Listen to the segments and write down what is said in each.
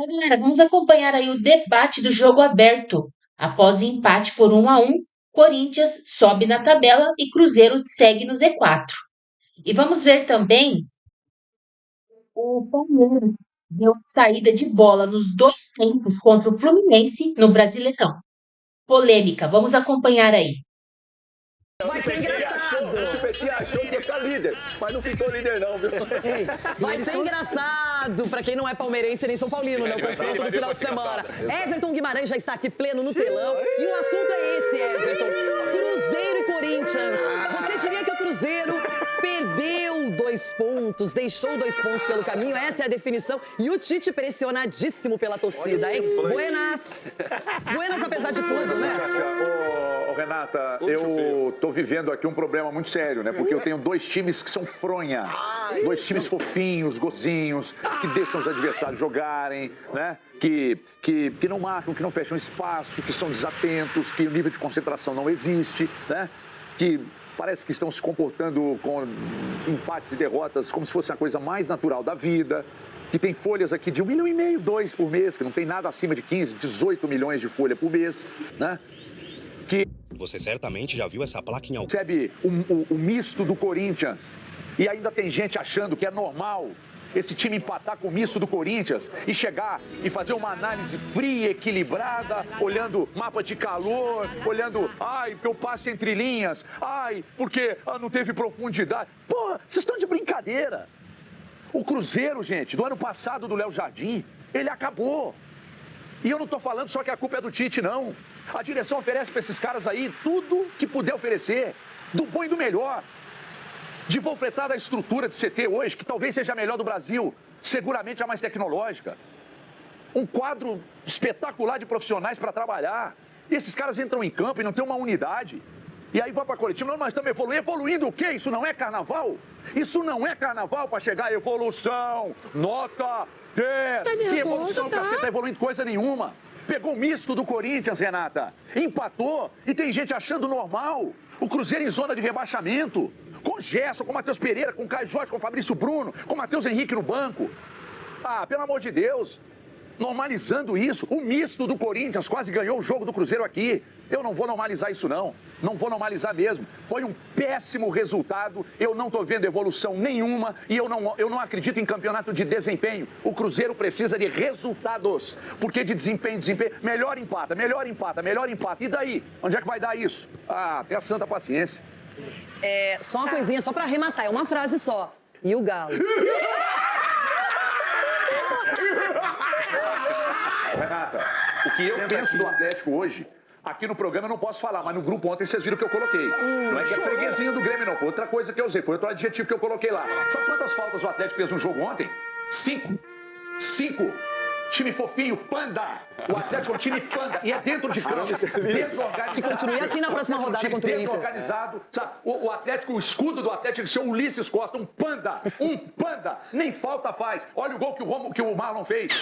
Galera, vamos acompanhar aí o debate do jogo aberto. Após empate por 1-1, Corinthians sobe na tabela e Cruzeiro segue no Z4. E vamos ver também o Palmeiras deu saída de bola nos dois tempos contra o Fluminense no Brasileirão. Polêmica, vamos acompanhar aí. Vai ser engraçado. O Chupetinha achou que ia ficar líder, mas não ficou líder não, viu? Vai ser engraçado pra quem não é palmeirense nem São Paulino, no confronto do final de semana. Everton Guimarães já está aqui pleno no telão. E o assunto é esse, Everton. Cruzeiro e Corinthians. Você diria que o Cruzeiro perdeu 2 pontos, deixou 2 pontos pelo caminho? Essa é a definição. E o Tite pressionadíssimo pela torcida, hein? Buenas. Buenas apesar de tudo, né? Renata, eu tô vivendo aqui um problema muito sério, né? Porque eu tenho 2 times que são fronha. 2 times fofinhos, gozinhos, que deixam os adversários jogarem, né? Que não marcam, que não fecham espaço, que são desatentos, que o nível de concentração não existe, né? Que parece que estão se comportando com empates e derrotas como se fosse a coisa mais natural da vida. Que tem folhas aqui de 1,5 milhão, 2 por mês, que não tem nada acima de 15, 18 milhões de folha por mês, né? Que você certamente já viu essa placa em algum... Recebe o misto do Corinthians e ainda tem gente achando que é normal esse time empatar com o misto do Corinthians e chegar e fazer uma análise fria, equilibrada, olhando mapa de calor, olhando, porque eu passo entre linhas, porque não teve profundidade. Porra, vocês estão de brincadeira. O Cruzeiro, gente, do ano passado do Léo Jardim, ele acabou. E eu não estou falando só que a culpa é do Tite, não. A direção oferece para esses caras aí tudo que puder oferecer, do bom e do melhor. De volfretada a estrutura de CT hoje, que talvez seja a melhor do Brasil, seguramente a mais tecnológica. Um quadro espetacular de profissionais para trabalhar. E esses caras entram em campo e não tem uma unidade. E aí vai para a coletiva, não, mas estamos evoluindo. Evoluindo o quê? Isso não é carnaval? Isso não é carnaval para chegar a evolução, nota 10. Que evolução, tá? Caceta, tá evoluindo coisa nenhuma. Pegou o misto do Corinthians, Renata, empatou e tem gente achando normal. O Cruzeiro em zona de rebaixamento, com Gerson, com Matheus Pereira, com Caio Jorge, com Fabrício Bruno, com Matheus Henrique no banco. Pelo amor de Deus, normalizando isso. O misto do Corinthians quase ganhou o jogo do Cruzeiro aqui. Eu não vou normalizar isso, não. Não vou normalizar mesmo. Foi um péssimo resultado. Eu não estou vendo evolução nenhuma e eu não acredito em campeonato de desempenho. O Cruzeiro precisa de resultados. Porque de desempenho, melhor empata. E daí? Onde é que vai dar isso? Tenha santa paciência. Só uma coisinha, só para arrematar. É uma frase só. E o Galo? Renata, o que eu penso do Atlético hoje, aqui no programa eu não posso falar, mas no grupo ontem vocês viram que eu coloquei. Não é que é freguesinho do Grêmio, não. Foi outra coisa que eu usei, foi outro adjetivo que eu coloquei lá. Sabe quantas faltas o Atlético fez no jogo ontem? 5. Time fofinho, panda. O Atlético é um time panda. E é dentro de campo. Desorganizado. Que continue assim na próxima rodada contra o Inter. Desorganizado. Sabe? O Atlético, o escudo do Atlético, ele chama Ulisses Costa. Um panda. Nem falta faz. Olha o gol que o Marlon fez.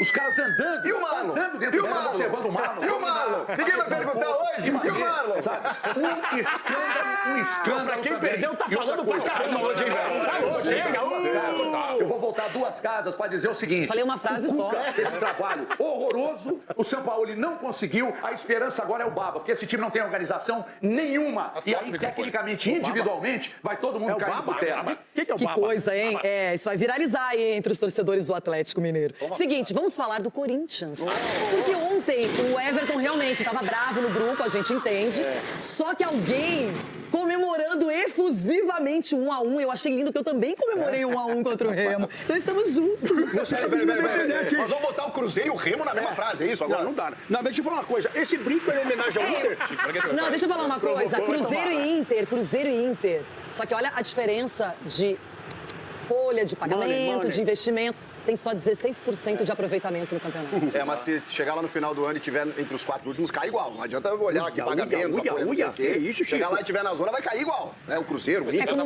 Os caras andando. E o Marlon? Andando dentro do campo, observando o Marlon. E o Marlon? Ninguém vai perguntar hoje. E o Marlon? Sabe? Um escândalo. Pra quem também. perdeu, tá falando pra caramba hoje, hein, velho? Chega. Eu vou voltar 2 casas para dizer o seguinte. Falei uma frase só. Teve um trabalho horroroso. O São Paulo não conseguiu. A esperança agora é o Baba, porque esse time não tem organização nenhuma. E aí, tecnicamente, individualmente, vai todo mundo cair por terra. Que coisa, hein? Isso vai viralizar aí entre os torcedores do Atlético Mineiro. Seguinte, vamos falar do Corinthians. Porque ontem o Everton realmente estava bravo no grupo, a gente entende. Só que alguém comemorando efusivamente 1-1. Eu achei lindo que eu também comemorei 1-1 contra o Remo. Então estamos juntos. Peraí. Nós vamos botar o Cruzeiro e o Remo na mesma frase, é isso? Agora não dá. Não, deixa eu falar uma coisa. Esse brinco é em homenagem ao Inter? Não, deixa eu falar uma coisa. Cruzeiro e Inter. Só que olha a diferença de folha de pagamento, de investimento. Tem só 16% de aproveitamento no campeonato. Mas se chegar lá no final do ano e tiver entre os 4 últimos, cai igual. Não adianta olhar aqui pagamento. Que isso, Chico? Chegar lá e tiver na zona, vai cair igual. O Cruzeiro, o Inter. É como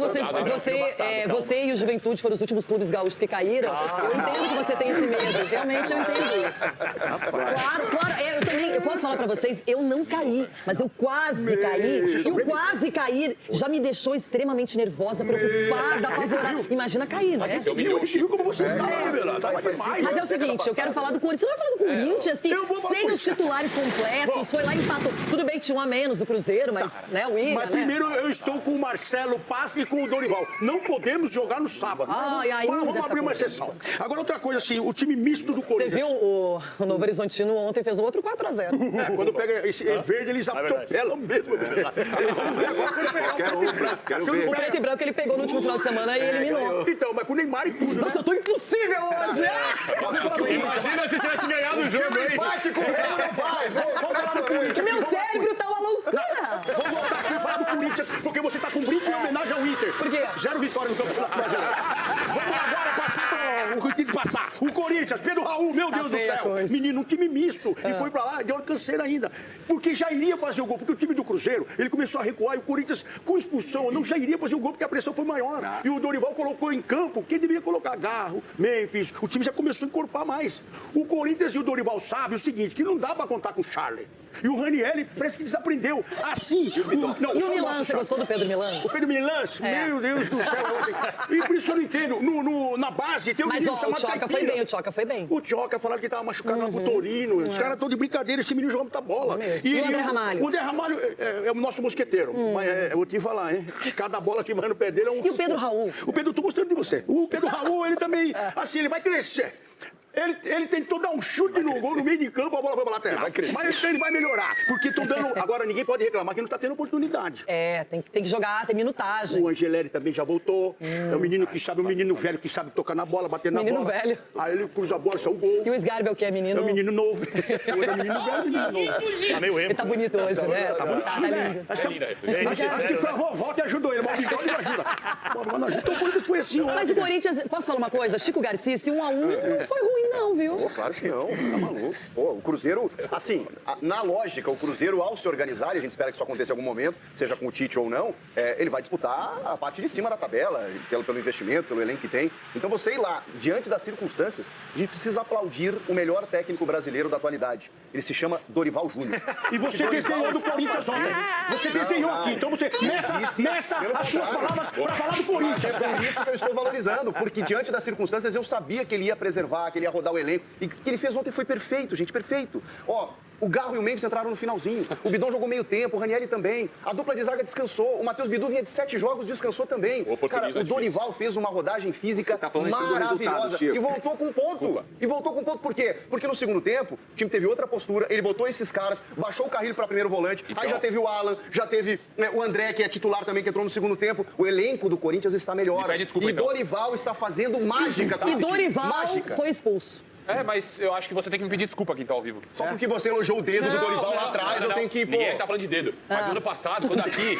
você e o Juventude foram os últimos clubes gaúchos que caíram. Eu entendo que você tem esse medo. Realmente eu entendo isso. Claro. Eu posso falar pra vocês, eu não caí, mas eu quase caí. E o quase cair já me deixou extremamente nervosa, preocupada, apavorada. Imagina cair, né? Viu como você está, cara. Tava demais. Mas é o seguinte, eu quero falar do Corinthians. Você vai falar do Corinthians, que sem os titulares completos, foi lá e empatou. Tudo bem que tinha um a menos o Cruzeiro, mas, né, o William, Mas primeiro eu estou com o Marcelo Paz e com o Dorival. Não podemos jogar no sábado. Mas vamos abrir uma exceção. Agora, outra coisa assim, o time misto do Você Corinthians. viu o Novo Horizontino ontem fez o outro 4-0. Quando pega esse verde, eles atropelam mesmo. O preto e branco ele pegou no último final de semana e eliminou. Então, mas com o Neymar e tudo, né? Nossa, eu tô impossível hoje! Imagina se tivesse ganhado o jogo, hein? Bate com o Real, não faz. Vamos falar do Corinthians. Meu cérebro tá uma loucura! Vamos voltar aqui e falar do Corinthians, porque você tá com um brinco em homenagem ao Inter. Por quê? 0 vitória no Campeonato Brasileiro. Vamos agora passar o que tem que passar. O Corinthians, Pedro Raul, meu Deus do céu. Menino, um time misto. E foi pra lá, deu uma canseira ainda. Porque já iria fazer o gol. Porque o time do Cruzeiro, ele começou a recuar e o Corinthians, com expulsão, não já iria fazer o gol porque a pressão foi maior. E o Dorival colocou em campo quem deveria colocar Garro, Memphis. O time já começou a encorpar mais. O Corinthians e o Dorival sabem o seguinte, que não dá pra contar com o Charlie. E o Ranieri parece que desaprendeu. Assim... E o Milan, você gostou do Pedro Milan? O Pedro Milan, meu Deus do céu. E por isso que eu não entendo. Na base tem um menino chamado Caipira. Mas o Tchoca foi bem. O Tchoca falaram que tava machucado lá com o Torino. Os caras estão de brincadeira, esse menino joga muita bola. E o André Ramalho? O André Ramalho é o nosso mosqueteiro. Mas eu vou te falar, hein? Cada bola que vai no pé dele é um... E o Pedro Raul? O Pedro, eu tô gostando de você. O Pedro Raul, ele também, assim, ele vai crescer. Ele tentou dar um chute no gol no meio de campo, a bola foi pra lateral. Mas ele vai melhorar. Porque estão dando... Agora, ninguém pode reclamar que não tá tendo oportunidade. Tem que jogar, tem minutagem. O Angelelli também já voltou. É um menino que sabe, um menino velho que sabe tocar na bola, bater na bola. Menino velho. Aí ele cruza a bola, isso é o gol. E o Sgarbi é o que? É menino? É um menino novo. É menino velho, menino novo. Tá meio emo. Ele tá bonito hoje, né? Tá bonitinho, né? Acho que foi a vovó que ajudou ele, mas o bigode não ajuda. Não ajuda. Então o Corinthians foi assim ontem. Mas o Corinthians, posso falar uma coisa? Chico Garcia, esse 1-1 não foi ruim não, viu? Claro que não, tá maluco. Pô, o Cruzeiro, assim, na lógica, o Cruzeiro, ao se organizar, e a gente espera que isso aconteça em algum momento, seja com o Tite ou não, ele vai disputar a parte de cima da tabela, pelo investimento, pelo elenco que tem. Então você ir lá, diante das circunstâncias, a gente precisa aplaudir o melhor técnico brasileiro da atualidade. Ele se chama Dorival Júnior. E você desdenhou do Corinthians ontem. Você desdenhou aqui, então você meça as suas palavras pra falar do Corinthians. É por isso que eu estou valorizando, porque diante das circunstâncias eu sabia que ele ia preservar, que ele ia rodar o elenco. E o que ele fez ontem foi perfeito, gente, perfeito. Ó, o Garro e o Memphis entraram no finalzinho. O Bidon jogou meio tempo, o Ranieri também. A dupla de zaga descansou. O Matheus Bidu vinha de 7 jogos, descansou também. Cara, o Dorival fez uma rodagem física maravilhosa. E voltou com ponto. E voltou com ponto por quê? Porque no segundo tempo, o time teve outra postura, ele botou esses caras, baixou o Carrilho para primeiro volante, aí já teve o Alan, já teve o André, que é titular também, que entrou no segundo tempo. O elenco do Corinthians está melhor. E Dorival está fazendo mágica. E Dorival foi expulso. Mas eu acho que você tem que me pedir desculpa aqui, tá ao vivo. Só porque você elogiou o dedo do Dorival lá atrás, eu tenho que ir, pô. Ninguém tá falando de dedo. Mas no ano passado, quando aqui...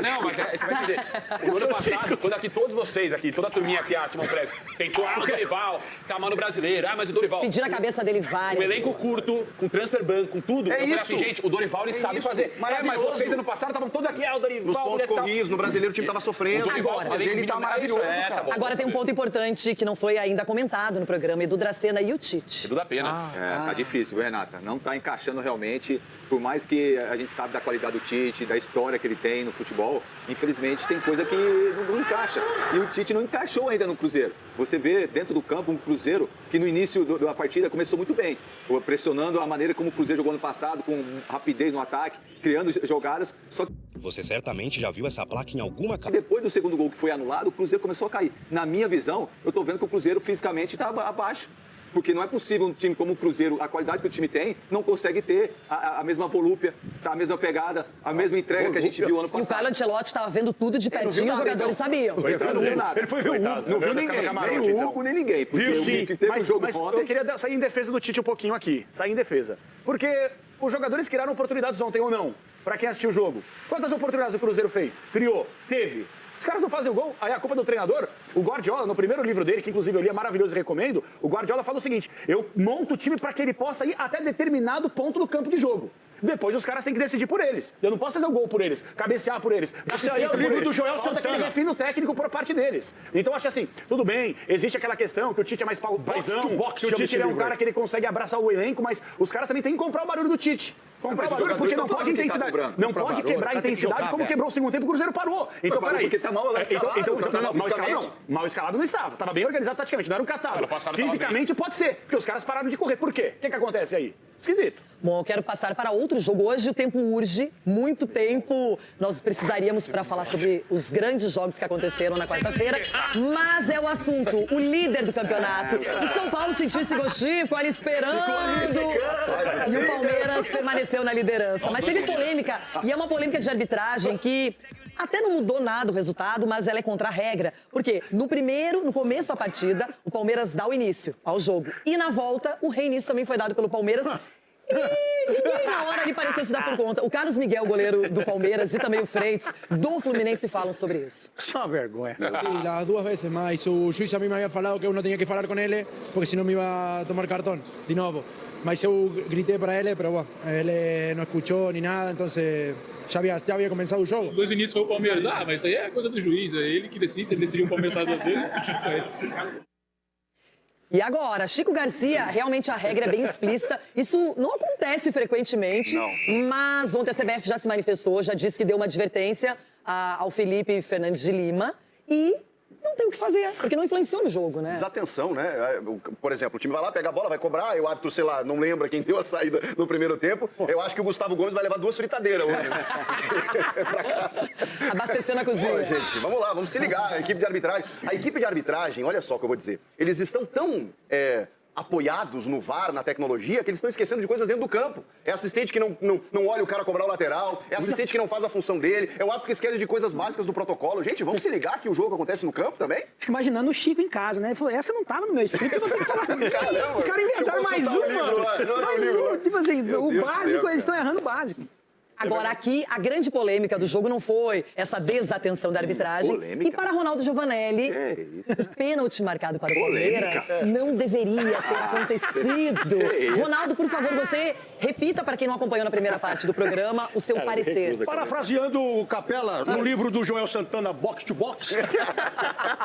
Não, mas você vai entender. No ano passado, quando aqui todos vocês aqui, toda a turminha aqui, Timão Prévio, tentou, o Dorival, tá mal no brasileiro, mas o Dorival... Pediram a cabeça dele várias. Um elenco curto, com transfer ban, com tudo. Eu falei assim, gente, o Dorival, ele sabe fazer. Mas vocês ano passado estavam todos aqui, o Dorival... Nos pontos corridos, no brasileiro o time tava sofrendo. Mas ele tá maravilhoso, cara. Agora tem um ponto importante que não foi ainda comentado no programa, Edu Dracena e o Tite. Edu da Pena. Tá difícil, viu, Renata? Não tá encaixando realmente, por mais que a gente sabe da qualidade do Tite, da história que ele tem no futebol, infelizmente tem coisa que não encaixa. E o Tite não encaixou ainda no Cruzeiro. Você vê dentro do campo um Cruzeiro que no início da partida começou muito bem, pressionando a maneira como o Cruzeiro jogou no passado, com rapidez no ataque, criando jogadas, só que Você certamente já viu essa placa em alguma casa. depois do segundo gol que foi anulado, o Cruzeiro começou a cair. Na minha visão, eu tô vendo que o Cruzeiro fisicamente está abaixo. Porque não é possível um time como o Cruzeiro, a qualidade que o time tem, não consegue ter a mesma volúpia, a mesma pegada, a mesma entrega que a gente viu ano E o passado. Carlo Ancelotti estava vendo tudo de pertinho, os jogadores sabiam. Ele não viu nada. Ele foi ver o Hugo. Não viu ninguém, nem o Hugo, nem ninguém. Porque Viu, o sim. que teve um jogo Mas ontem... eu queria sair em defesa do Tite um pouquinho aqui. Sair em defesa. Porque os jogadores criaram oportunidades ontem ou não? Pra quem assistiu o jogo. Quantas oportunidades o Cruzeiro fez? Criou? Teve? Os caras não fazem o gol, aí a culpa é do treinador. O Guardiola, no primeiro livro dele, que inclusive eu li, é maravilhoso e recomendo, o Guardiola fala o seguinte: eu monto o time para que ele possa ir até determinado ponto do campo de jogo. Depois os caras têm que decidir por eles. Eu não posso fazer o gol por eles, cabecear por eles. Esse aí é o livro do Joel Falta aquele Santana. refino técnico por parte deles. Então eu acho assim, tudo bem, existe aquela questão que o Tite é mais paizão, to box, que o chama Tite esse ele é um livro cara aí. que ele consegue abraçar o elenco, mas os caras também têm que comprar o barulho do Tite. Comprar barulho porque não pode intensidade. Não pode quebrar a intensidade como quebrou o segundo tempo, o Cruzeiro parou. Então, peraí. Porque tá mal escalado. Mal escalado não. Mal escalado não estava. Tava bem organizado taticamente, não era um catado. Fisicamente pode ser, porque os caras pararam de correr. Por quê? O que acontece aí? Esquisito. Bom, eu quero passar para outro jogo. Hoje o tempo urge, muito tempo nós precisaríamos para falar sobre os grandes jogos que aconteceram na quarta-feira, mas é o assunto, o líder do campeonato. O São Paulo sentiu esse gostinho, ficou ali esperando, e o Palmeiras permaneceu na liderança. Mas teve polêmica, e é uma polêmica de arbitragem que até não mudou nada o resultado, mas ela é contra a regra. Porque no começo da partida, o Palmeiras dá o início ao jogo. E na volta, o reinício também foi dado pelo Palmeiras. E ninguém na hora ali pareceu se dar por conta. O Carlos Miguel, goleiro do Palmeiras, e também o Freitas, do Fluminense, falam sobre isso. Só vergonha. Sí, las duas veces, mas o juiz a mí me había falado que eu não tinha que falar com ele, porque senão me iba a tomar cartão, de novo. Mas eu gritei para ele, pero bueno, ele não escuchou ni nada, então já havia começado o jogo. Dois inícios foi o Palmeiras. Ah, mas isso aí é coisa do juiz, é ele que decide, se ele decidiu o Palmeiras duas vezes. E agora, Chico Garcia, realmente a regra é bem explícita. Isso não acontece frequentemente, mas ontem a CBF já se manifestou, já disse que deu uma advertência ao Felipe Fernandes de Lima e não tem o que fazer, porque não influenciou no jogo, né? Desatenção, né? Por exemplo, o time vai lá, pega a bola, vai cobrar, e o árbitro, sei lá, não lembra quem deu a saída no primeiro tempo. Eu acho que o Gustavo Gomes vai levar 2 fritadeiras hoje. Pra casa. Abastecendo a cozinha. Pô, gente, vamos lá, vamos se ligar. A equipe de arbitragem. A equipe de arbitragem, olha só o que eu vou dizer. Eles estão tão apoiados no VAR, na tecnologia, que eles estão esquecendo de coisas dentro do campo. É assistente que não olha o cara cobrar o lateral, é assistente que não faz a função dele, é o árbitro que esquece de coisas básicas do protocolo. Gente, vamos se ligar que o jogo acontece no campo também? Fico imaginando o Chico em casa, né? Ele falou, essa não tava no meu script, eu vou ter que falar. Caramba, os caras inventaram mais uma. Mais um. Tipo assim, o básico, eles estão errando o básico. Agora, aqui, a grande polêmica do jogo não foi essa desatenção da arbitragem. Polêmica? E para Ronaldo Giovanelli, o pênalti marcado para o Palmeiras não deveria ter acontecido. Ronaldo, por favor, você repita para quem não acompanhou na primeira parte do programa o seu parecer. Parafraseando o Capela no livro do Joel Santana, Box to Box,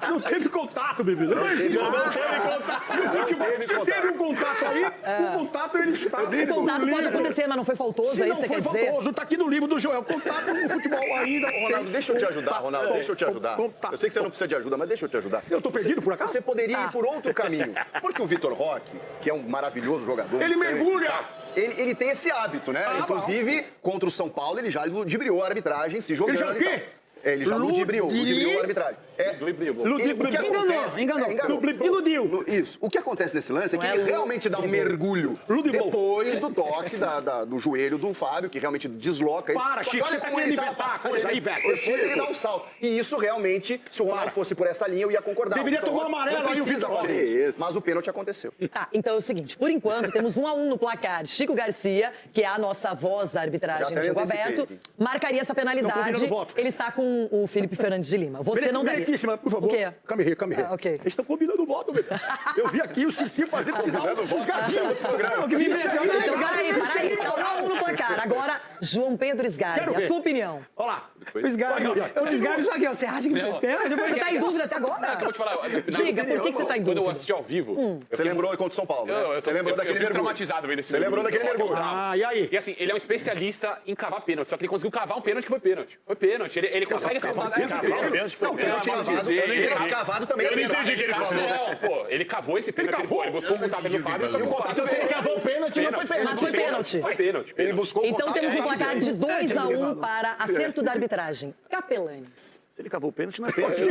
não teve contato, bebê. Não existe. Não teve contato. No futebol, se teve um contato aí, o contato ele está. O contato pode acontecer, mas não foi faltoso, é isso que você quer dizer? Faltoso, tá aqui no livro do Joel. Contato no futebol ainda. Ronaldo, deixa eu te ajudar, Ronaldo. Deixa eu te ajudar. Eu sei que você não precisa de ajuda, mas deixa eu te ajudar. Eu tô perdido por acaso? Você poderia ir por outro caminho. Porque o Vitor Roque, que é um maravilhoso jogador... Ele mergulha! Ele tem esse hábito, né? Inclusive, contra o São Paulo, ele já ludibriou a arbitragem, se jogando. Ele já o quê? Ele já ludibriou a arbitragem. Iludiu. Isso. O que acontece nesse lance é que ele realmente dá um mergulho depois do toque do joelho do Fábio, que realmente desloca ele. Para, Chico, você tá querendo inventar coisa aí, velho. Depois ele dá um salto. E isso realmente, se o Ronaldo fosse por essa linha, eu ia concordar. Deveria tomar amarelo aí o Vitor Roque. Mas o pênalti aconteceu. Tá, então é o seguinte, por enquanto temos 1-1 no placar. Chico Garcia, que é a nossa voz da arbitragem no jogo aberto, marcaria essa penalidade. Ele está com o Felipe Fernandes de Lima. Você não daria. Por favor. O quê? Calma aí. Ok. Eles estão combinando o voto, bebê. Eu vi aqui o Cici fazer combinando o voto. Os caras Então, peraí. Então, 1-1 no placar. Agora, João Pedro Sgarbi, a sua opinião. Olha lá. O Sgarbi, só que você acha que Você tá em dúvida até agora? Eu vou te falar. Diga, por que você tá em Quando eu dúvida? assisti ao vivo... Você lembrou contra o São Paulo, né? Você lembrou daquele mergulho. Traumatizado vendo esse Você lembrou daquele mergulho. E aí? E assim, ele é um especialista em cavar pênalti, só que ele conseguiu cavar um pênalti que foi pênalti. Foi pênalti. Ele consegue cavar um pênalti que foi pênalti. Cavado também. Eu não entendi o que ele falou. Não, pô, ele cavou esse pênalti. Ele buscou o contato do Fábio. E o contato ele cavou o pênalti, não foi pênalti. Mas foi pênalti. Foi pênalti. Ele buscou o Então contato. temos um placar de 2-1 para acerto da arbitragem. Capelanes. Se ele cavou o pênalti, não é pênalti.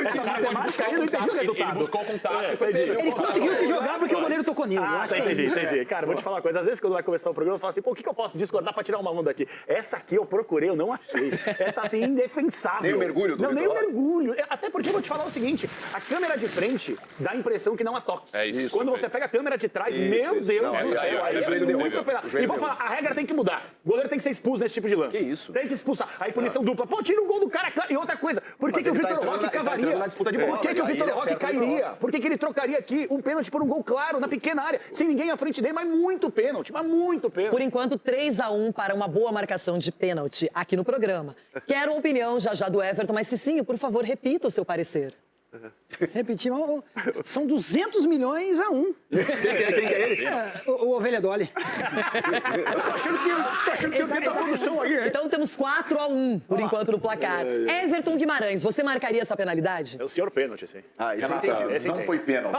Essa matemática aí, eu não entendi o resultado. Ele buscou o contato e foi pênalti. Ele conseguiu se jogar porque o goleiro tocou nele. Entendi. Cara, vou te falar uma coisa. Às vezes, quando vai começar o programa, eu falo assim, pô, o que eu posso discordar pra tirar uma onda daqui? Essa aqui eu procurei, eu não achei. Tá assim, indefensável. Nem o mergulho do Não, nem o Vitor. mergulho. Até porque eu vou te falar o seguinte, a câmera de frente dá a impressão que não há toque. É isso. Quando você pega a câmera de trás, meu Deus do céu, aí é muito penal. E vou falar, a regra tem que mudar. O goleiro tem que ser expulso nesse tipo de lance. Que isso? Tem que expulsar. Aí punição dupla. Pô, tira o gol do cara. E outra coisa, por que, que o Vitor Roque cavaria? Por que, que o Vitor Roque cairia? Por que, que ele trocaria aqui um pênalti por um gol claro, na pequena área, sem ninguém à frente dele? Mas muito pênalti, Por enquanto, 3-1 para uma boa marcação de pênalti aqui no programa. Quero a opinião já do Everton, mas Cicinho, por favor, repita o seu parecer. Repetir, são 200 milhões a 1. Quem que é ele? O Ovelha Dolly. Tô achando que eu tenho da produção aí, hein? Então temos 4-1, por enquanto, no placar. Everton Guimarães, você marcaria essa penalidade? É o senhor pênalti, esse aí. Ah, isso Renata, entendi. não foi pênalti.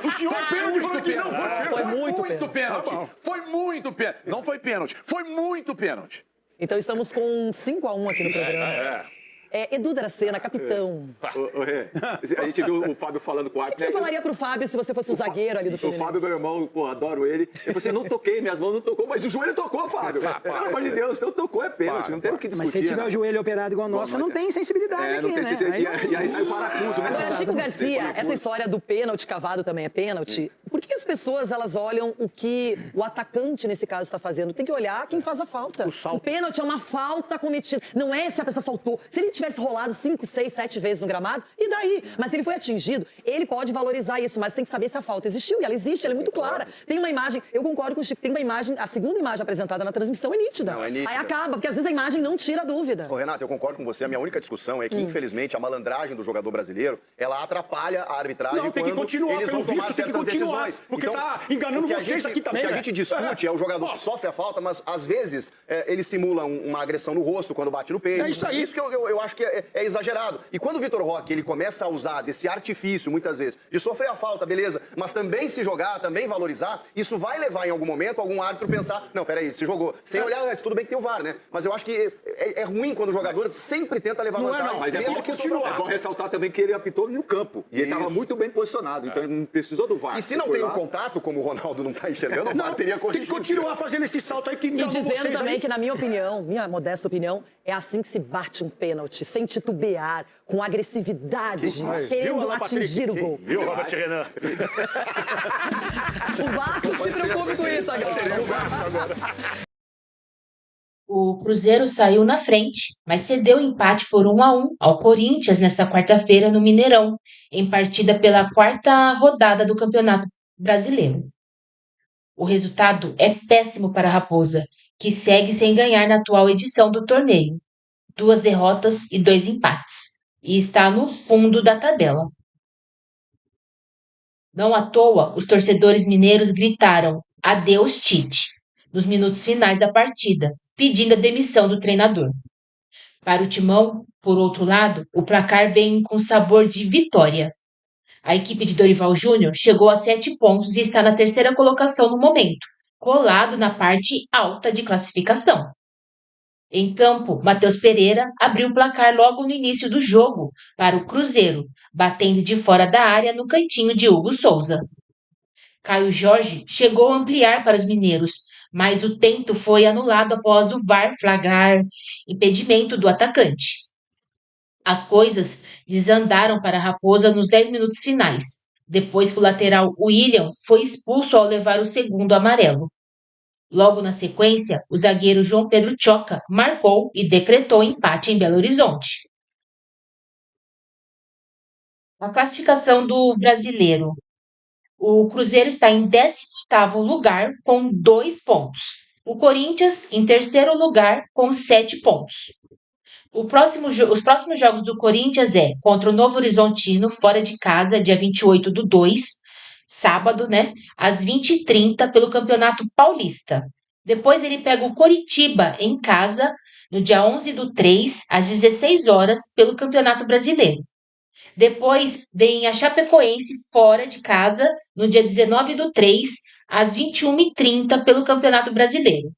O senhor pênalti falou que não foi pênalti. Foi muito Muito pênalti. pênalti. Foi muito pênalti. Não foi pênalti. Foi muito pênalti. Então estamos com 5-1 aqui no programa. Edu Dracena, capitão. Ô, Rê, a gente viu o Fábio falando com o O que você falaria pro Fábio se você fosse o zagueiro ali do O Fluminense? Fábio, meu irmão, pô, adoro ele. Ele falou assim, não toquei, minhas mãos não tocou, mas o joelho tocou, Fábio. Pelo amor de Deus, então tocou, é pênalti, não tem o que discutir. Mas se tiver né? o joelho operado igual a nossa, não tem sensibilidade aqui, não tem né? sensibilidade. E aí sai o parafuso, né? Agora, Chico Garcia, essa história do pênalti cavado também é pênalti. Por que as pessoas, elas olham o que o atacante, nesse caso, está fazendo? Tem que olhar quem faz a falta. O pênalti é uma falta cometida. Não é se a pessoa saltou. Se ele tivesse rolado 5, 6, 7 vezes no gramado, e daí? Mas se ele foi atingido, ele pode valorizar isso, mas tem que saber se a falta existiu. E ela existe, ela é muito clara. Tem uma imagem, eu concordo com o Chico, tem uma imagem, a segunda imagem apresentada na transmissão é nítida. Não, é nítida. Aí acaba, porque às vezes a imagem não tira a dúvida. Ô, Renato, eu concordo com você. A minha única discussão é que, infelizmente, a malandragem do jogador brasileiro, ela atrapalha a arbitragem Não, tem que quando continuar, eles pelo vão tomar visto, tem que certas continuar, decisões. porque tá enganando o que a vocês gente- aqui também, O que a né? gente discute é o jogador que sofre a falta, mas às vezes ele simula uma agressão no rosto quando bate no peito. É isso aí. Isso que eu acho que é exagerado. E quando o Vitor Roque ele começa a usar desse artifício, muitas vezes, de sofrer a falta, beleza, mas também se jogar, também valorizar, isso vai levar em algum momento algum árbitro pensar, não, peraí, se jogou. Sem olhar antes, tudo bem que tem o VAR, né? Mas eu acho que é ruim quando o jogador sempre tenta levar Não é, vantagem. não, Mas é mesmo bom que continuar. É bom ressaltar também que ele apitou no campo. E ele estava Isso. muito bem posicionado. Então ele não precisou do VAR. E se não Ele foi tem um lá. contato, como o Ronaldo não tá enxergando, o VAR teria Tem que corrigido. continuar fazendo esse salto aí que E enganou dizendo vocês também aí. que, na minha opinião, minha modesta opinião, é assim que se bate um pênalti, sem titubear, com agressividade, querendo Viu, Alan atingir Patrick? o gol. Viu, Robert Renan? O Vasco que se preocupe com isso agora. O Cruzeiro saiu na frente, mas cedeu o empate por 1-1 ao Corinthians nesta quarta-feira no Mineirão, em partida pela quarta rodada do Campeonato Brasileiro. O resultado é péssimo para a Raposa, que segue sem ganhar na atual edição do torneio. 2 derrotas e 2 empates, e está no fundo da tabela. Não à toa, os torcedores mineiros gritaram "Adeus, Tite" nos minutos finais da partida, pedindo a demissão do treinador. Para o Timão, por outro lado, o placar vem com sabor de vitória. A equipe de Dorival Júnior chegou a 7 pontos e está na terceira colocação no momento, colado na parte alta de classificação. Em campo, Matheus Pereira abriu o placar logo no início do jogo para o Cruzeiro, batendo de fora da área no cantinho de Hugo Souza. Caio Jorge chegou a ampliar para os mineiros, mas o tento foi anulado após o VAR flagrar impedimento do atacante. As coisas desandaram para a Raposa nos 10 minutos finais, depois que o lateral William foi expulso ao levar o segundo amarelo. Logo na sequência, o zagueiro João Pedro Choca marcou e decretou empate em Belo Horizonte. A classificação do brasileiro. O Cruzeiro está em 18º lugar com 2 pontos. O Corinthians em terceiro lugar com 7 pontos. Os próximos jogos do Corinthians é contra o Novo Horizontino, fora de casa, dia 28/2, sábado, né? Às 20h30, pelo Campeonato Paulista. Depois ele pega o Coritiba em casa, no dia 11/3, às 16 horas, pelo Campeonato Brasileiro. Depois vem a Chapecoense fora de casa, no dia 19/3, às 21h30, pelo Campeonato Brasileiro.